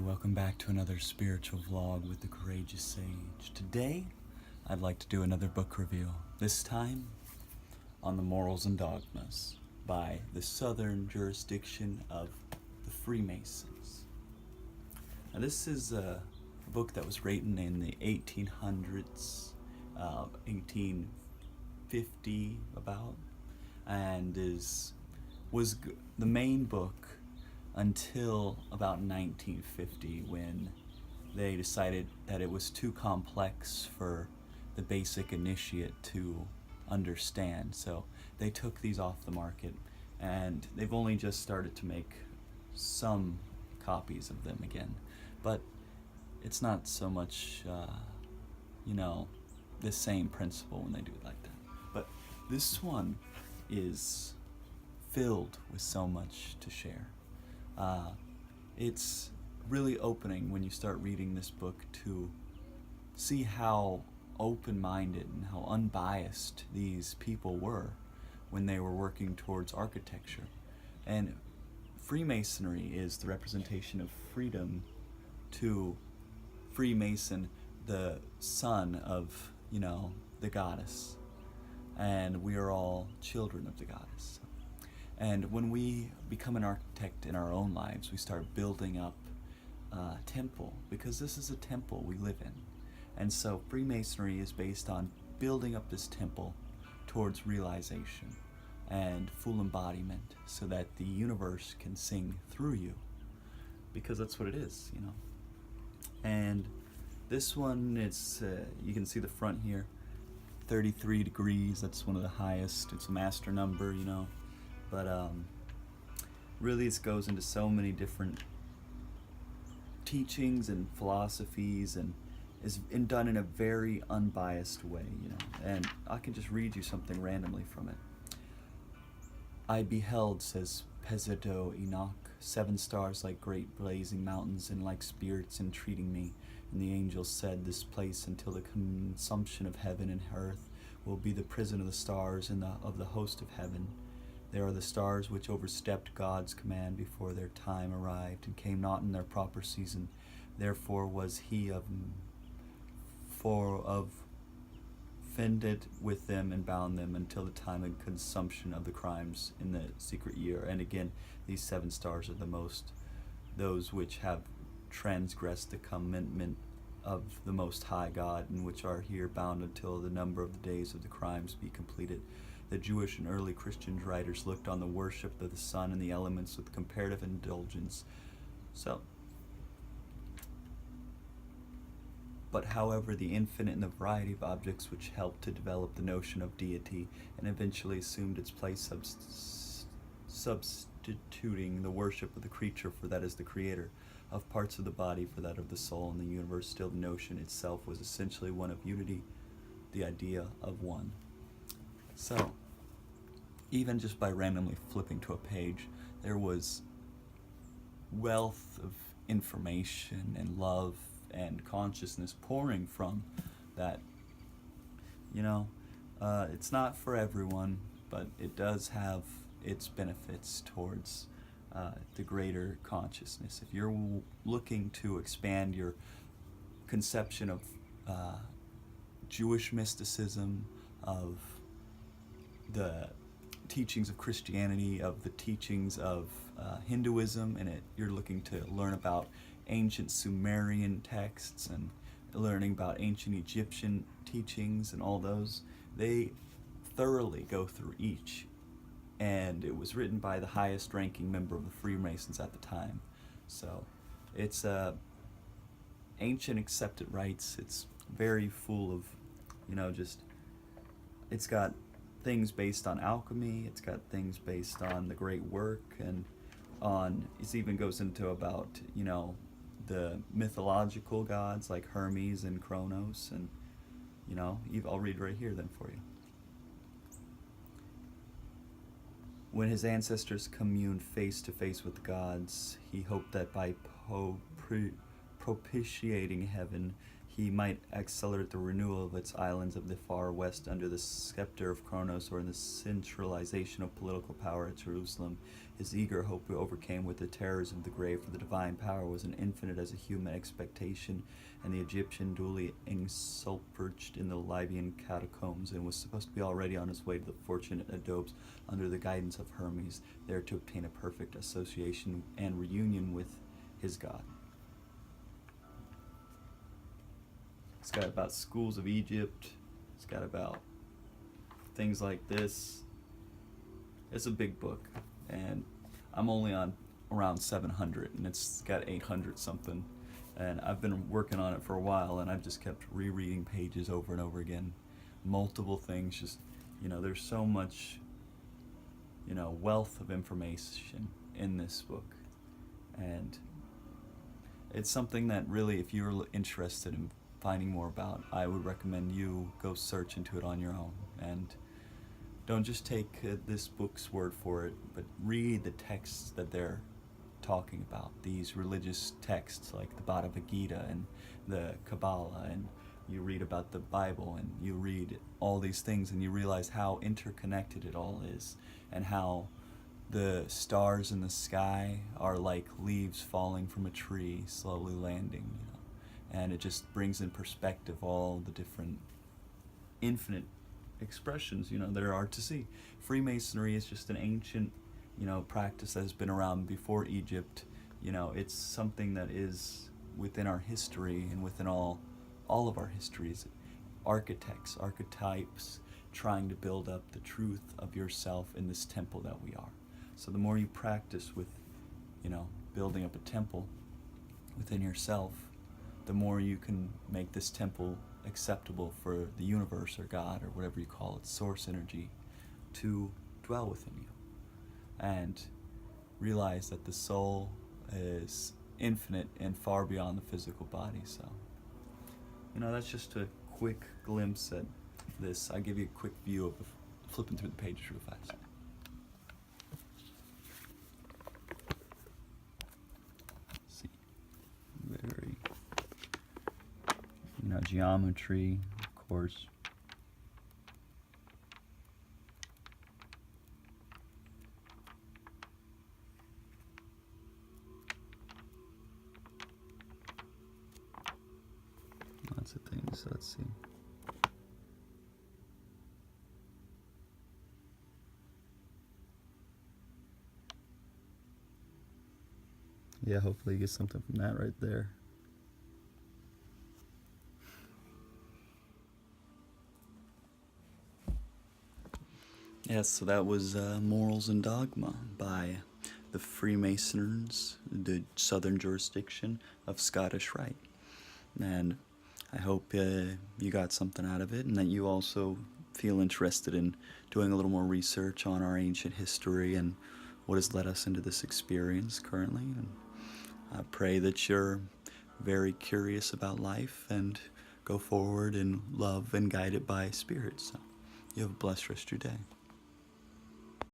welcome back to another spiritual vlog with the Courageous Sage. Today, I'd like to do another book review, this time on the Morals and Dogmas by the Southern jurisdiction of the Freemasons. Now, this is a book that was written in the 1800s, 1850 about, and was the main book until about 1950, when they decided that it was too complex for the basic initiate to understand. So they took these off the market, and they've only just started to make some copies of them again. But it's not so much, the same principle when they do it like that. But this one is filled with so much to share. It's really opening when you start reading this book to see how open-minded and how unbiased these people were when they were working towards architecture. And Freemasonry is the representation of freedom to Freemason, the son of, the goddess. And we are all children of the goddess. And when we become an architect in our own lives, we start building up a temple, because this is a temple we live in. And so Freemasonry is based on building up this temple towards realization and full embodiment, so that the universe can sing through you, because that's what it is, And this one, it's you can see the front here, 33 degrees. That's one of the highest. It's a master number, But really, it goes into so many different teachings and philosophies, and is done in a very unbiased way, And I can just read you something randomly from it. I beheld, says Pezido Enoch, 7 stars like great blazing mountains, and like spirits entreating me. And the angels said, this place until the consumption of heaven and earth will be the prison of the stars and of the host of heaven. There are the stars which overstepped God's command before their time arrived, and came not in their proper season. Therefore was he offended with them, and bound them until the time of consumption of the crimes in the secret year. And again, these 7 stars are those which have transgressed the commandment of the Most High God, and which are here bound until the number of the days of the crimes be completed. The Jewish and early Christian writers looked on the worship of the sun and the elements with comparative indulgence. But however, the infinite and the variety of objects which helped to develop the notion of deity, and eventually assumed its place, substituting the worship of the creature for that as the creator, of parts of the body for that of the soul, and the universe, still the notion itself was essentially one of unity, the idea of one. So, even just by randomly flipping to a page, there was wealth of information and love and consciousness pouring from that. It's not for everyone, but it does have its benefits towards the greater consciousness. If you're looking to expand your conception of Jewish mysticism, of the teachings of Christianity, of the teachings of Hinduism, and you're looking to learn about ancient Sumerian texts and learning about ancient Egyptian teachings and all those, they thoroughly go through each. And it was written by the highest ranking member of the Freemasons at the time. So it's ancient accepted rites. It's very full of, it's got things based on alchemy. It's got things based on the great work, and it even goes into about, the mythological gods like Hermes and Kronos, and, I'll read right here then for you. When his ancestors communed face to face with the gods, he hoped that by propitiating heaven, he might accelerate the renewal of its islands of the far west under the scepter of Kronos, or in the centralization of political power at Jerusalem. His eager hope we overcame with the terrors of the grave, for the divine power was as infinite as a human expectation, and the Egyptian duly ensulpurged in the Libyan catacombs, and was supposed to be already on his way to the fortunate Adobes under the guidance of Hermes, there to obtain a perfect association and reunion with his God. It's got about schools of Egypt. It's got about things like this. It's a big book, and I'm only on around 700, and it's got 800 something. And I've been working on it for a while, and I've just kept rereading pages over and over again. Multiple things, just, there's so much, wealth of information in this book. And it's something that really, if you're interested in finding more about, I would recommend you go search into it on your own, and don't just take this book's word for it, but read the texts that they're talking about, these religious texts like the Bhagavad Gita and the Kabbalah, and you read about the Bible, and you read all these things, and you realize how interconnected it all is, and how the stars in the sky are like leaves falling from a tree slowly landing, and it just brings in perspective all the different infinite expressions there are to see. Freemasonry is just an ancient practice that has been around before Egypt. It's something that is within our history and within all of our histories. Archetypes trying to build up the truth of yourself in this temple that we are. So the more you practice with building up a temple within yourself, the more you can make this temple acceptable for the universe or God or whatever you call it, source energy, to dwell within you. And realize that the soul is infinite and far beyond the physical body. So, that's just a quick glimpse at this. I give you a quick view of flipping through the pages real fast. See, very geometry, of course. Lots of things, so let's see. Yeah, hopefully you get something from that right there. Yes, so that was Morals and Dogma by the Freemasons, the southern jurisdiction of Scottish Rite. And I hope you got something out of it, and that you also feel interested in doing a little more research on our ancient history and what has led us into this experience currently. And I pray that you're very curious about life and go forward in love and guided by spirit. So you have a blessed rest of your day.